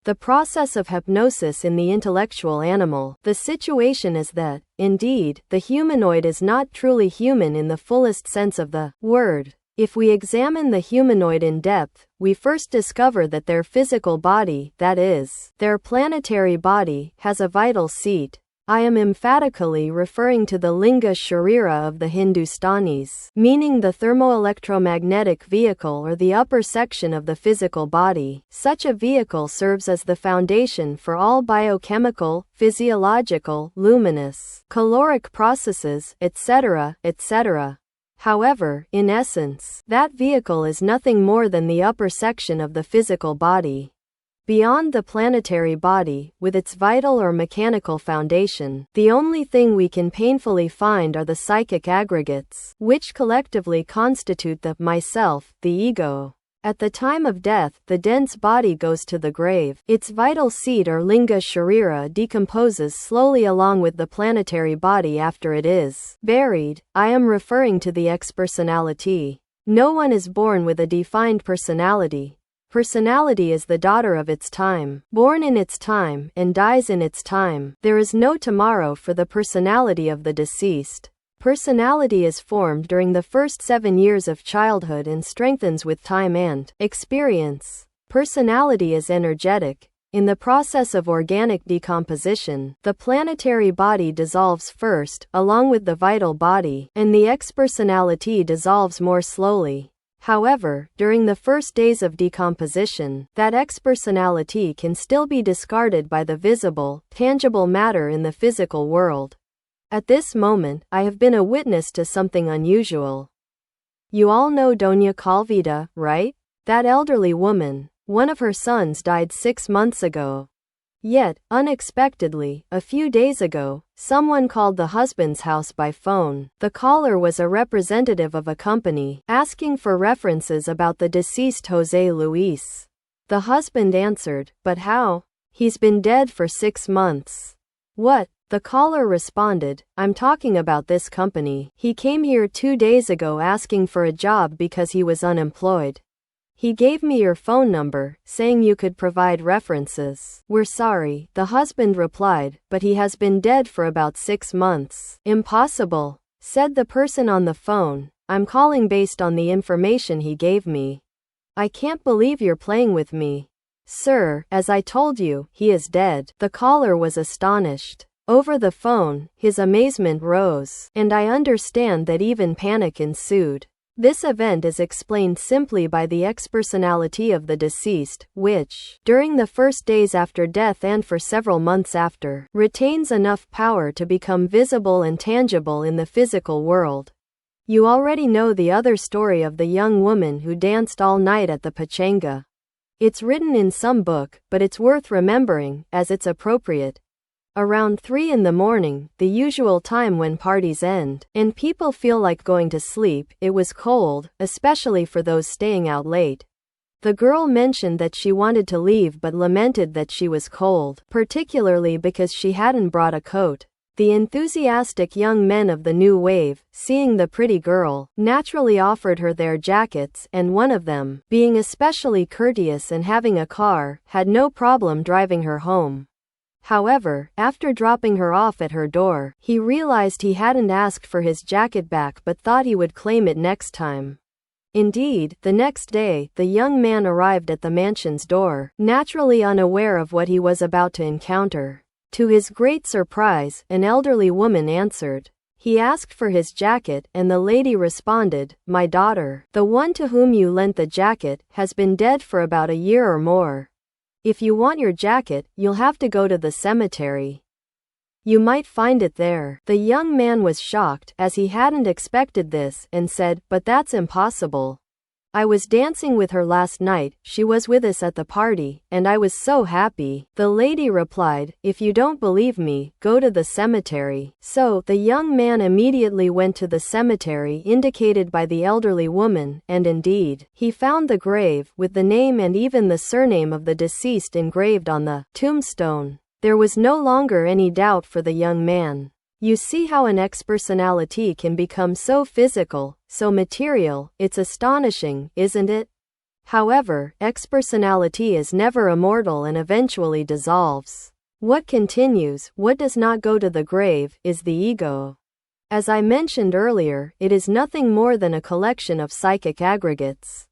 The process of hypnosis in the intellectual animal. The situation is that, indeed, the humanoid is not truly human in the fullest sense of the word. If we examine the humanoid in depth, we first discover that their physical body, that is, their planetary body, has a vital seat. I am emphatically referring to the linga sharira of the Hindustanis, meaning the thermoelectromagnetic vehicle or the upper section of the physical body. Such a vehicle serves as the foundation for all biochemical, physiological, luminous, caloric processes, etc., etc. However, in essence, that vehicle is nothing more than the upper section of the physical body. Beyond the planetary body, with its vital or mechanical foundation, the only thing we can painfully find are the psychic aggregates, which collectively constitute the myself, the ego. At the time of death, the dense body goes to the grave. Its vital seat or linga sharira decomposes slowly along with the planetary body after it is buried. I am referring to the expersonality. No one is born with a defined personality. Personality is the daughter of its time, born in its time, and dies in its time. There is no tomorrow for the personality of the deceased. Personality is formed during the first 7 years of childhood and strengthens with time and experience. Personality is energetic. In the process of organic decomposition, the planetary body dissolves first, along with the vital body, and the expersonality dissolves more slowly. However, during the first days of decomposition, that expersonality can still be discarded by the visible, tangible matter in the physical world. At this moment, I have been a witness to something unusual. You all know Doña Calvita, right? That elderly woman. One of her sons died 6 months ago. Yet, unexpectedly, a few days ago, someone called the husband's house by phone. The caller was a representative of a company, asking for references about the deceased José Luis. The husband answered, "But how? He's been dead for 6 months." "What?" The caller responded, "I'm talking about this company. He came here 2 days ago asking for a job because he was unemployed. He gave me your phone number, saying you could provide references." "We're sorry," the husband replied, "but he has been dead for about 6 months. "Impossible," said the person on the phone. "I'm calling based on the information he gave me. I can't believe you're playing with me." "Sir, as I told you, he is dead." The caller was astonished. Over the phone, his amazement rose, and I understand that even panic ensued. This event is explained simply by the expersonality of the deceased, which, during the first days after death and for several months after, retains enough power to become visible and tangible in the physical world. You already know the other story of the young woman who danced all night at the pachanga. It's written in some book, but it's worth remembering, as it's appropriate. Around 3 in the morning, the usual time when parties end, and people feel like going to sleep, it was cold, especially for those staying out late. The girl mentioned that she wanted to leave but lamented that she was cold, particularly because she hadn't brought a coat. The enthusiastic young men of the new wave, seeing the pretty girl, naturally offered her their jackets, and one of them, being especially courteous and having a car, had no problem driving her home. However, after dropping her off at her door, he realized he hadn't asked for his jacket back but thought he would claim it next time. Indeed, the next day, the young man arrived at the mansion's door, naturally unaware of what he was about to encounter. To his great surprise, an elderly woman answered. He asked for his jacket, and the lady responded, "My daughter, the one to whom you lent the jacket, has been dead for about a year or more. If you want your jacket, you'll have to go to the cemetery. You might find it there." The young man was shocked, as he hadn't expected this, and said, "But that's impossible. I was dancing with her last night, she was with us at the party, and I was so happy." The lady replied, "If you don't believe me, go to the cemetery." So, the young man immediately went to the cemetery indicated by the elderly woman, and indeed, he found the grave, with the name and even the surname of the deceased engraved on the tombstone. There was no longer any doubt for the young man. You see how an expersonality can become so physical, so material. It's astonishing, isn't it? However, expersonality is never immortal and eventually dissolves. What continues, what does not go to the grave, is the ego. As I mentioned earlier, it is nothing more than a collection of psychic aggregates.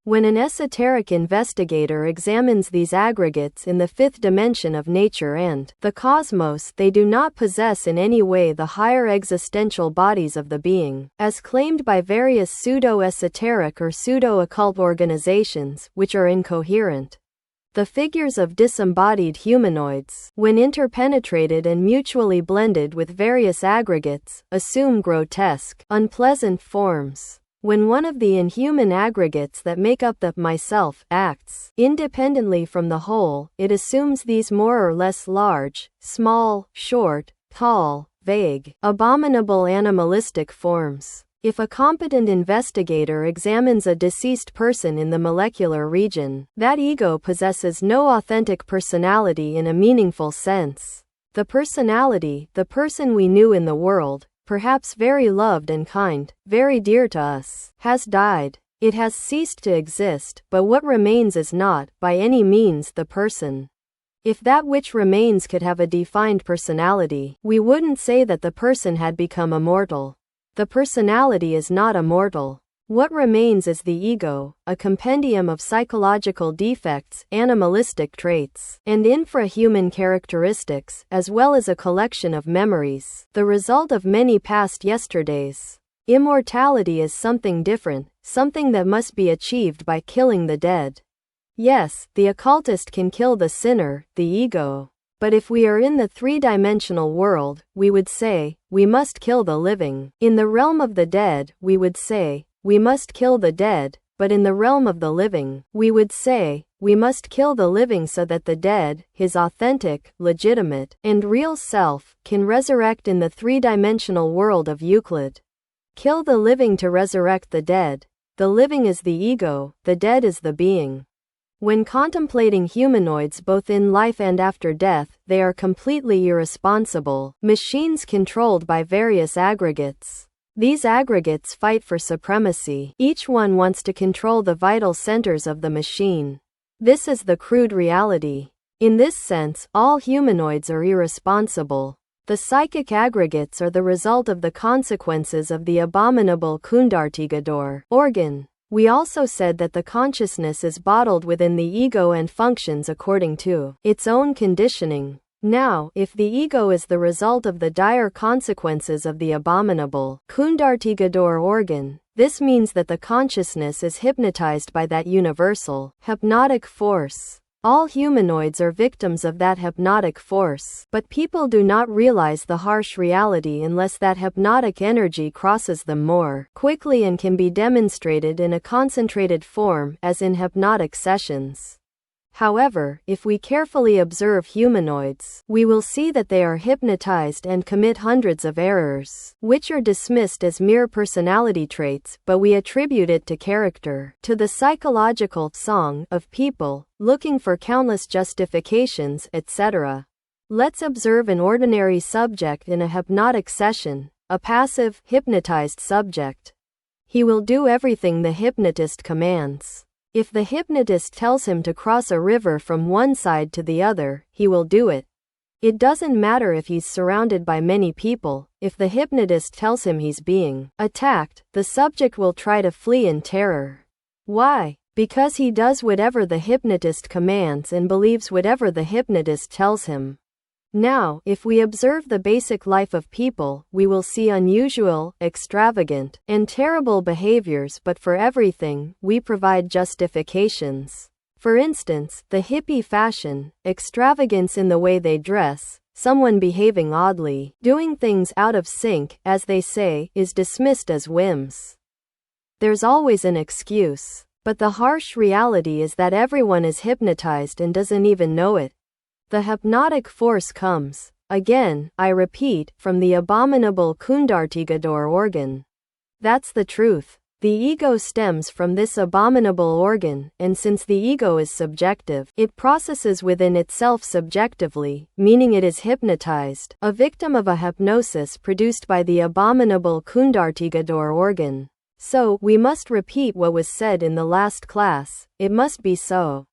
When an esoteric investigator examines these aggregates in the fifth dimension of nature and the cosmos, they do not possess in any way the higher existential bodies of the being, as claimed by various pseudo-esoteric or pseudo-occult organizations, which are incoherent. The figures of disembodied humanoids, when interpenetrated and mutually blended with various aggregates, assume grotesque, unpleasant forms. When one of the inhuman aggregates that make up the myself acts independently from the whole, it assumes these more or less large, small, short, tall, vague, abominable animalistic forms. If a competent investigator examines a deceased person in the molecular region, that ego possesses no authentic personality in a meaningful sense. The personality, the person we knew in the world, perhaps very loved and kind, very dear to us, has died. It has ceased to exist, but what remains is not, by any means, the person. If that which remains could have a defined personality, we wouldn't say that the person had become immortal. The personality is not immortal. What remains is the ego, a compendium of psychological defects, animalistic traits, and infrahuman characteristics, as well as a collection of memories, the result of many past yesterdays. Immortality is something different, something that must be achieved by killing the dead. Yes, the occultist can kill the sinner, the ego. But if we are in the three-dimensional world, we would say, we must kill the living. In the realm of the dead, we would say, we must kill the dead, but in the realm of the living, we would say, we must kill the living so that the dead, his authentic, legitimate, and real self, can resurrect in the three-dimensional world of Euclid. Kill the living to resurrect the dead. The living is the ego, the dead is the being. When contemplating humanoids both in life and after death, they are completely irresponsible, machines controlled by various aggregates. These aggregates fight for supremacy. Each one wants to control the vital centers of the machine. This is the crude reality. In this sense, all humanoids are irresponsible. The psychic aggregates are the result of the consequences of the abominable Kundartigador organ. We also said that the consciousness is bottled within the ego and functions according to its own conditioning. Now, if the ego is the result of the dire consequences of the abominable Kundartigador organ, this means that the consciousness is hypnotized by that universal, hypnotic force. All humanoids are victims of that hypnotic force, but people do not realize the harsh reality unless that hypnotic energy crosses them more quickly and can be demonstrated in a concentrated form, as in hypnotic sessions. However, if we carefully observe humanoids, we will see that they are hypnotized and commit hundreds of errors, which are dismissed as mere personality traits, but we attribute it to character, to the psychological song of people, looking for countless justifications, etc. Let's observe an ordinary subject in a hypnotic session, a passive, hypnotized subject. He will do everything the hypnotist commands. If the hypnotist tells him to cross a river from one side to the other, he will do it. It doesn't matter if he's surrounded by many people. If the hypnotist tells him he's being attacked, the subject will try to flee in terror. Why? Because he does whatever the hypnotist commands and believes whatever the hypnotist tells him. Now, if we observe the basic life of people, we will see unusual, extravagant, and terrible behaviors, but for everything, we provide justifications. For instance, the hippie fashion, extravagance in the way they dress, someone behaving oddly, doing things out of sync, as they say, is dismissed as whims. There's always an excuse. But the harsh reality is that everyone is hypnotized and doesn't even know it. The hypnotic force comes, again, I repeat, from the abominable Kundartigador organ. That's the truth. The ego stems from this abominable organ, and since the ego is subjective, it processes within itself subjectively, meaning it is hypnotized, a victim of a hypnosis produced by the abominable Kundartigador organ. So, we must repeat what was said in the last class. It must be so.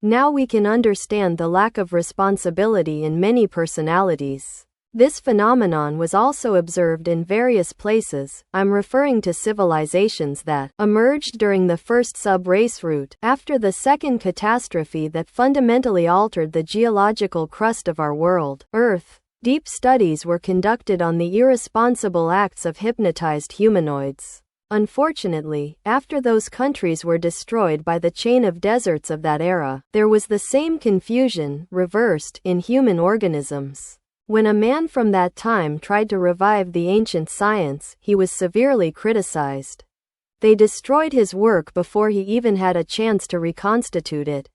Now we can understand the lack of responsibility in many personalities. This phenomenon was also observed in various places. I'm referring to civilizations that emerged during the first sub-race route, after the second catastrophe that fundamentally altered the geological crust of our world, Earth. Deep studies were conducted on the irresponsible acts of hypnotized humanoids. Unfortunately, after those countries were destroyed by the chain of deserts of that era, there was the same confusion, reversed, in human organisms. When a man from that time tried to revive the ancient science, he was severely criticized. They destroyed his work before he even had a chance to reconstitute it.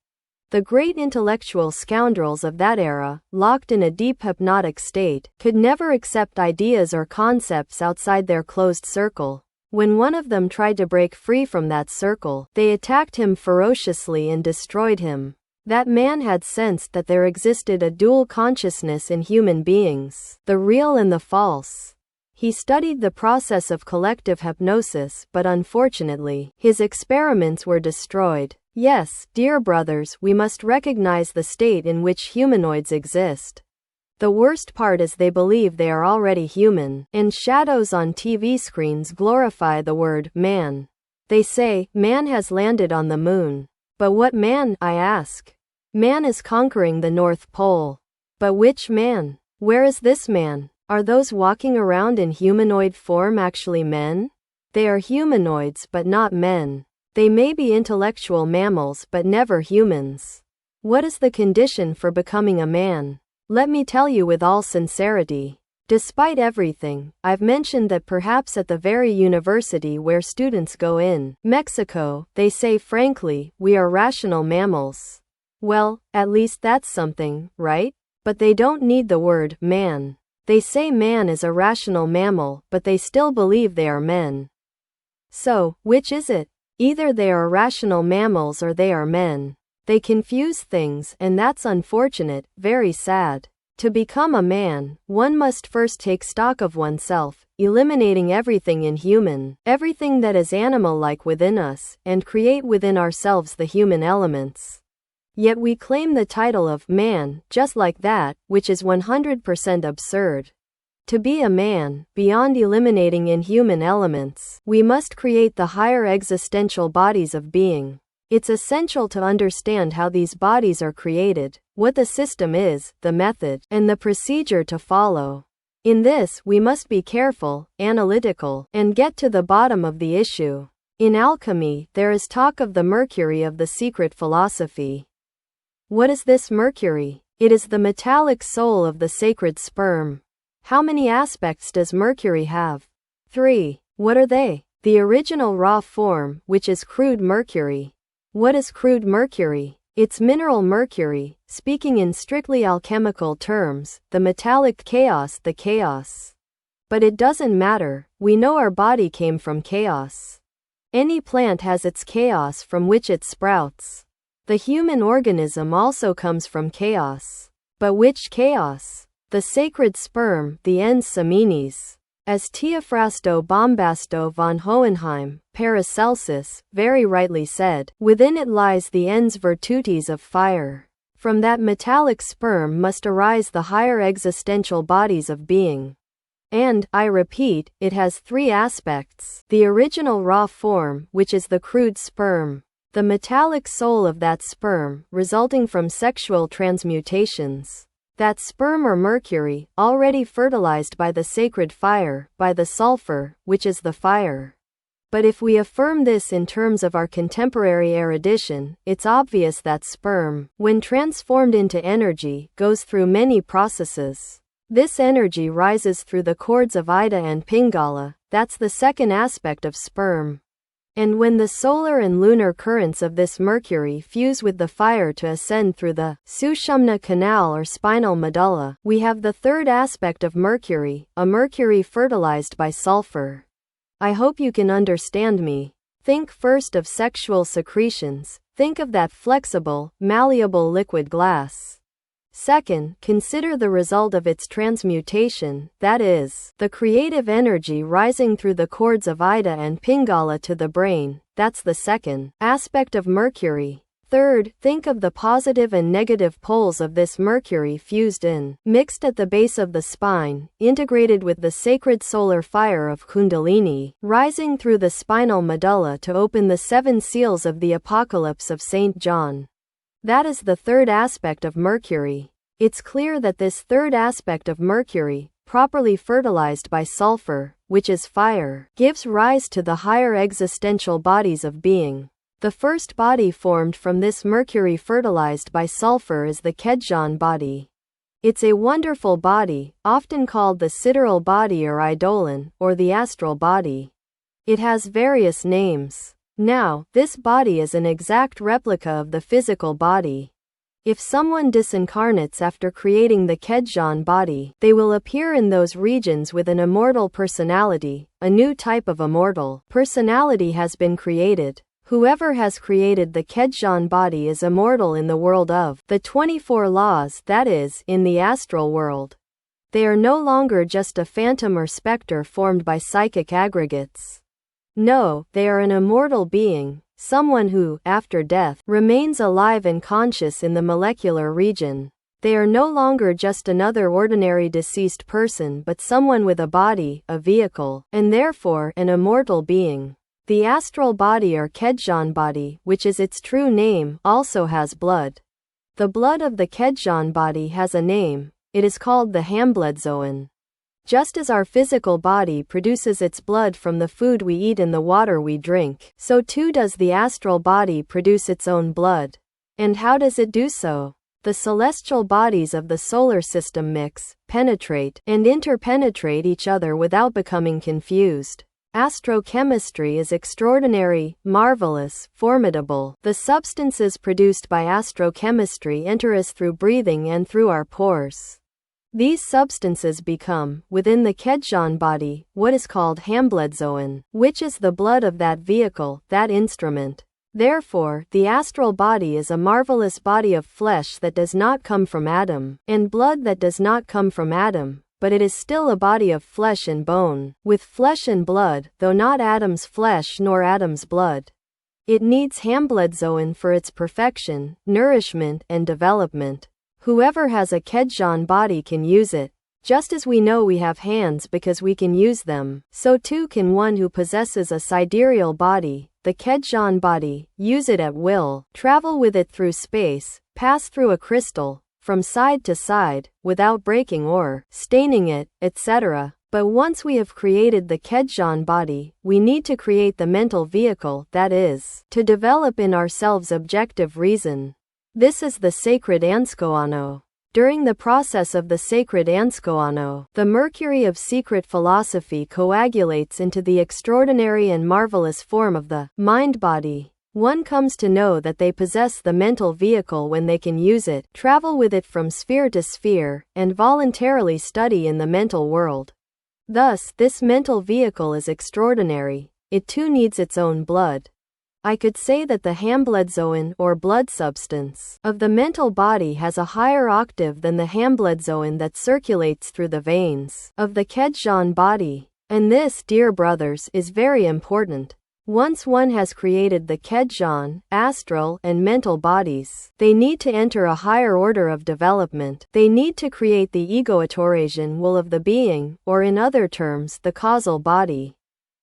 The great intellectual scoundrels of that era, locked in a deep hypnotic state, could never accept ideas or concepts outside their closed circle. When one of them tried to break free from that circle, they attacked him ferociously and destroyed him. That man had sensed that there existed a dual consciousness in human beings, the real and the false. He studied the process of collective hypnosis, but unfortunately, his experiments were destroyed. Yes, dear brothers, we must recognize the state in which humanoids exist. The worst part is they believe they are already human, and shadows on TV screens glorify the word man. They say, man has landed on the moon. But what man, I ask? Man is conquering the North Pole. But which man? Where is this man? Are those walking around in humanoid form actually men? They are humanoids but not men. They may be intellectual mammals but never humans. What is the condition for becoming a man? Let me tell you with all sincerity. Despite everything, I've mentioned that perhaps at the very university where students go in Mexico, they say frankly, we are rational mammals. Well, at least that's something, right? But they don't need the word man. They say man is a rational mammal, but they still believe they are men. So, which is it? Either they are rational mammals or they are men. They confuse things, and that's unfortunate, very sad. To become a man, one must first take stock of oneself, eliminating everything inhuman, everything that is animal-like within us, and create within ourselves the human elements. Yet we claim the title of man, just like that, which is 100% absurd. To be a man, beyond eliminating inhuman elements, we must create the higher existential bodies of being. It's essential to understand how these bodies are created, what the system is, the method, and the procedure to follow. In this, we must be careful, analytical, and get to the bottom of the issue. In alchemy, there is talk of the mercury of the secret philosophy. What is this mercury? It is the metallic soul of the sacred sperm. How many aspects does mercury have? 3. What are they? The original raw form, which is crude mercury. What is crude mercury? It's mineral mercury, speaking in strictly alchemical terms, the metallic chaos, the chaos. But it doesn't matter, we know our body came from chaos. Any plant has its chaos from which it sprouts. The human organism also comes from chaos. But which chaos? The sacred sperm, the ens seminis. As Theophrastos Bombastos von Hohenheim, Paracelsus, very rightly said, within it lies the ens virtutis of fire. From that metallic sperm must arise the higher existential bodies of being. And, I repeat, it has 3 aspects. The original raw form, which is the crude sperm. The metallic soul of that sperm, resulting from sexual transmutations. That sperm or mercury, already fertilized by the sacred fire, by the sulfur, which is the fire. But if we affirm this in terms of our contemporary erudition, it's obvious that sperm, when transformed into energy, goes through many processes. This energy rises through the cords of Ida and Pingala, that's the second aspect of sperm. And when the solar and lunar currents of this mercury fuse with the fire to ascend through the Sushumna canal or spinal medulla, we have the third aspect of mercury, a mercury fertilized by sulfur. I hope you can understand me. Think first of sexual secretions, think of that flexible, malleable liquid glass. Second, consider the result of its transmutation, that is, the creative energy rising through the cords of Ida and Pingala to the brain. That's the second aspect of Mercury. Third, think of the positive and negative poles of this Mercury fused in, mixed at the base of the spine, integrated with the sacred solar fire of Kundalini, rising through the spinal medulla to open the 7 seals of the Apocalypse of St. John. That is the third aspect of Mercury. It's clear that this third aspect of Mercury, properly fertilized by sulfur, which is fire, gives rise to the higher existential bodies of being. The first body formed from this Mercury fertilized by sulfur is the Kedjan body. It's a wonderful body, often called the sidereal body or eidolon, or the astral body. It has various names. Now, this body is an exact replica of the physical body. If someone disincarnates after creating the Kedjan body, they will appear in those regions with an immortal personality. A new type of immortal personality has been created. Whoever has created the Kedjan body is immortal in the world of the 24 laws, that is, in the astral world. They are no longer just a phantom or specter formed by psychic aggregates. No, they are an immortal being, someone who, after death, remains alive and conscious in the molecular region. They are no longer just another ordinary deceased person but someone with a body, a vehicle, and therefore, an immortal being. The astral body or Kedjan body, which is its true name, also has blood. The blood of the Kedjan body has a name. It is called the Hambloodzoon. Just as our physical body produces its blood from the food we eat and the water we drink, so too does the astral body produce its own blood. And how does it do so? The celestial bodies of the solar system mix, penetrate, and interpenetrate each other without becoming confused. Astrochemistry is extraordinary, marvelous, formidable. The substances produced by astrochemistry enter us through breathing and through our pores. These substances become, within the Kedjan body, what is called Hambloodzoon, which is the blood of that vehicle, that instrument. Therefore, the astral body is a marvelous body of flesh that does not come from Adam, and blood that does not come from Adam. But it is still a body of flesh and bone, with flesh and blood, though not Adam's flesh nor Adam's blood. It needs Hambloodzoon for its perfection, nourishment, and development. Whoever has a Kedjan body can use it. Just as we know we have hands because we can use them, so too can one who possesses a sidereal body, the Kedjan body, use it at will, travel with it through space, pass through a crystal, from side to side, without breaking or staining it, etc. But once we have created the Kedjan body, we need to create the mental vehicle, that is, to develop in ourselves objective reason. This is the sacred Anskoano. During the process of the sacred Anskoano, the mercury of secret philosophy coagulates into the extraordinary and marvelous form of the mind-body. One comes to know that they possess the mental vehicle when they can use it, travel with it from sphere to sphere, and voluntarily study in the mental world. Thus, this mental vehicle is extraordinary. It too needs its own blood. I could say that the Hambloodzoon, or blood substance, of the mental body has a higher octave than the Hambloodzoon that circulates through the veins of the Kedjan body. And this, dear brothers, is very important. Once one has created the Kedjan, astral, and mental bodies, they need to enter a higher order of development. They need to create the egoatorasian will of the being, or in other terms, the causal body.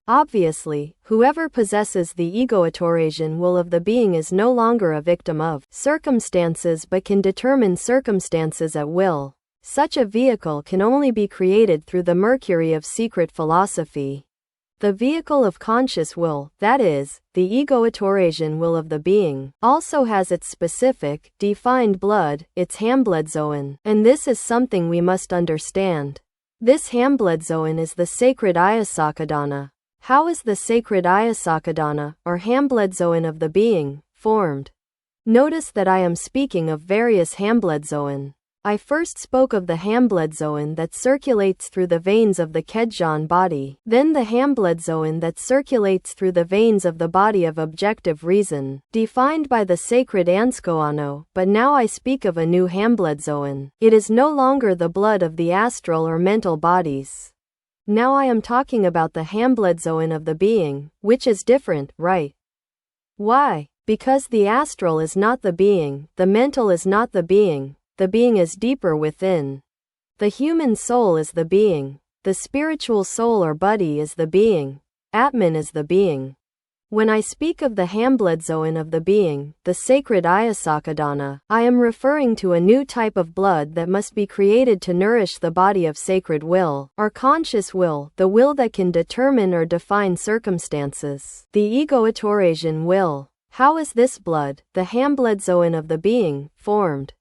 Obviously, whoever possesses the egoatorasian will of the being is no longer a victim of circumstances but can determine circumstances at will. Such a vehicle can only be created through the mercury of secret philosophy. The vehicle of conscious will, that is, the egoatorasian will of the being, also has its specific, defined blood, its Hambloodzoon, and this is something we must understand. This Hambloodzoon is the sacred Ayasakadana. How is the sacred Ayasakadana, or Hambloodzoon of the being, formed? Notice that I am speaking of various Hambloodzoon. I first spoke of the hambloodzoin that circulates through the veins of the Kedjan body, then the hambloodzoin that circulates through the veins of the body of objective reason, defined by the sacred Anskoano, but now I speak of a new hambloodzoin. It is no longer the blood of the astral or mental bodies. Now I am talking about the hambloodzoin of the being, which is different, right? Why? Because the astral is not the being, the mental is not the being is deeper within. The human soul is the being, the spiritual soul or body is the being, Atman is the being. When I speak of the hambloodzoin of the being, the sacred Ayasakadana, I am referring to a new type of blood that must be created to nourish the body of sacred will, or conscious will, the will that can determine or define circumstances, the egoitorasian will. How is this blood, the hambloodzoin of the being, formed?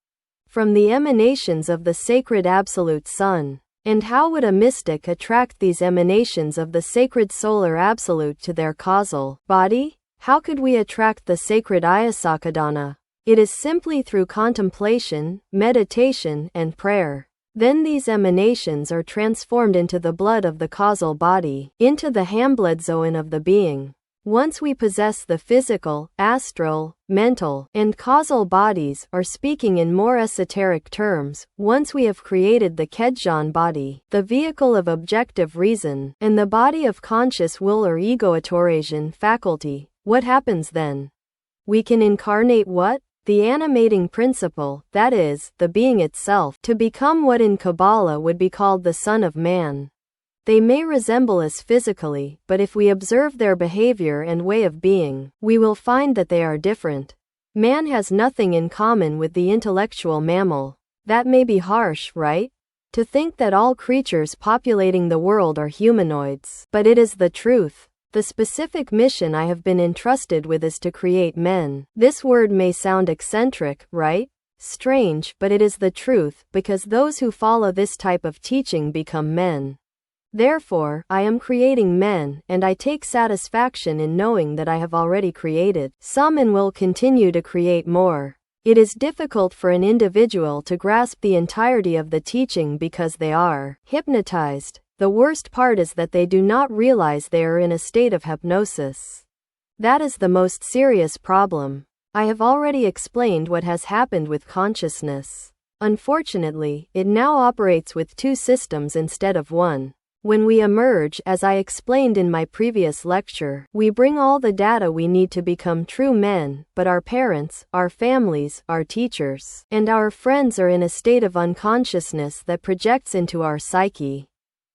From the emanations of the sacred Absolute Sun. And how would a mystic attract these emanations of the sacred solar Absolute to their causal body? How could we attract the sacred Ayasakadana? It is simply through contemplation, meditation, and prayer. Then these emanations are transformed into the blood of the causal body, into the hambloodzoin of the being. Once we possess the physical, astral, mental, and causal bodies, or speaking in more esoteric terms, once we have created the Kedjan body, the vehicle of objective reason, and the body of conscious will or egoitorasian faculty, what happens then? We can incarnate what? The animating principle, that is, the being itself, to become what in Kabbalah would be called the Son of Man. They may resemble us physically, but if we observe their behavior and way of being, we will find that they are different. Man has nothing in common with the intellectual mammal. That may be harsh, right? To think that all creatures populating the world are humanoids, but it is the truth. The specific mission I have been entrusted with is to create men. This word may sound eccentric, right? Strange, but it is the truth, because those who follow this type of teaching become men. Therefore, I am creating men, and I take satisfaction in knowing that I have already created some and will continue to create more. It is difficult for an individual to grasp the entirety of the teaching because they are hypnotized. The worst part is that they do not realize they are in a state of hypnosis. That is the most serious problem. I have already explained what has happened with consciousness. Unfortunately, it now operates with two systems instead of one. When we emerge, as I explained in my previous lecture, we bring all the data we need to become true men, but our parents, our families, our teachers, and our friends are in a state of unconsciousness that projects into our psyche.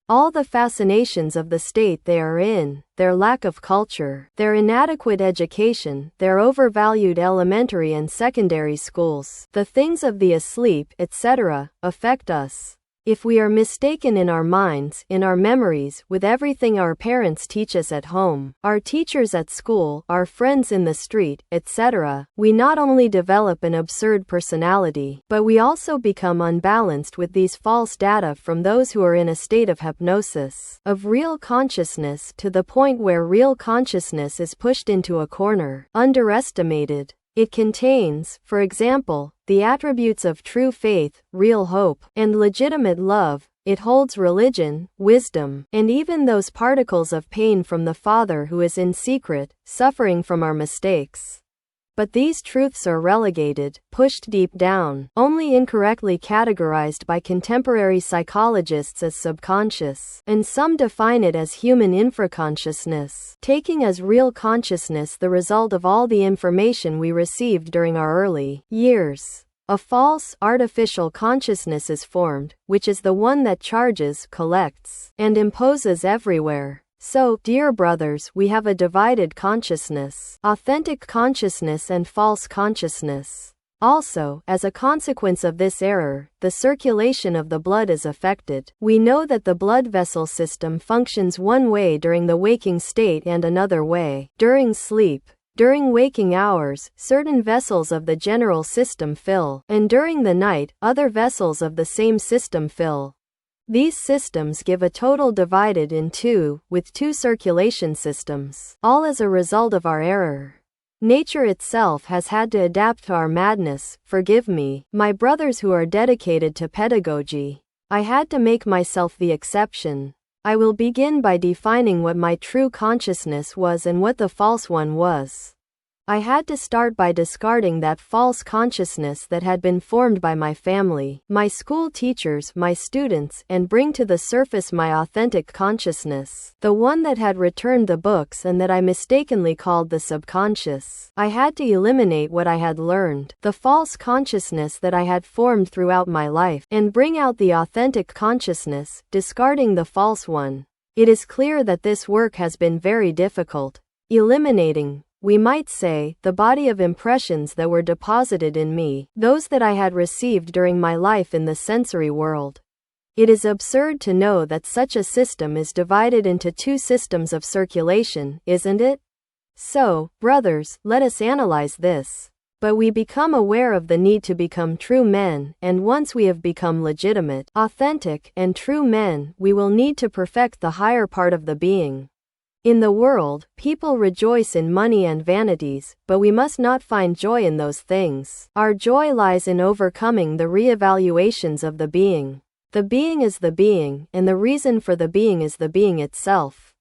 All the fascinations of the state they are in, their lack of culture, their inadequate education, their overvalued elementary and secondary schools, the things of the asleep, etc., affect us. If we are mistaken in our minds, in our memories, with everything our parents teach us at home, our teachers at school, our friends in the street, etc., we not only develop an absurd personality, but we also become unbalanced with these false data from those who are in a state of hypnosis, of real consciousness, to the point where real consciousness is pushed into a corner, underestimated. It contains, for example, the attributes of true faith, real hope, and legitimate love. It holds religion, wisdom, and even those particles of pain from the Father who is in secret, suffering from our mistakes. But these truths are relegated, pushed deep down, only incorrectly categorized by contemporary psychologists as subconscious, and some define it as human infraconsciousness, taking as real consciousness the result of all the information we received during our early years. A false, artificial consciousness is formed, which is the one that charges, collects, and imposes everywhere. So, dear brothers, we have a divided consciousness, authentic consciousness and false consciousness. Also, as a consequence of this error, the circulation of the blood is affected. We know that the blood vessel system functions one way during the waking state and another way during sleep. During waking hours, certain vessels of the general system fill, and during the night, other vessels of the same system fill. These systems give a total divided in two, with two circulation systems, all as a result of our error. Nature itself has had to adapt to our madness, forgive me, my brothers who are dedicated to pedagogy. I had to make myself the exception. I will begin by defining what my true consciousness was and what the false one was. I had to start by discarding that false consciousness that had been formed by my family, my school teachers, my students, and bring to the surface my authentic consciousness, the one that had returned the books and that I mistakenly called the subconscious. I had to eliminate what I had learned, the false consciousness that I had formed throughout my life, and bring out the authentic consciousness, discarding the false one. It is clear that this work has been very difficult. Eliminating, we might say, the body of impressions that were deposited in me, those that I had received during my life in the sensory world. It is absurd to know that such a system is divided into two systems of circulation, isn't it? So, brothers, let us analyze this. But we become aware of the need to become true men, and once we have become legitimate, authentic, and true men, we will need to perfect the higher part of the being. In the world, people rejoice in money and vanities, but we must not find joy in those things. Our joy lies in overcoming the re-evaluations of the being. The being is the being, and the reason for the being is the being itself.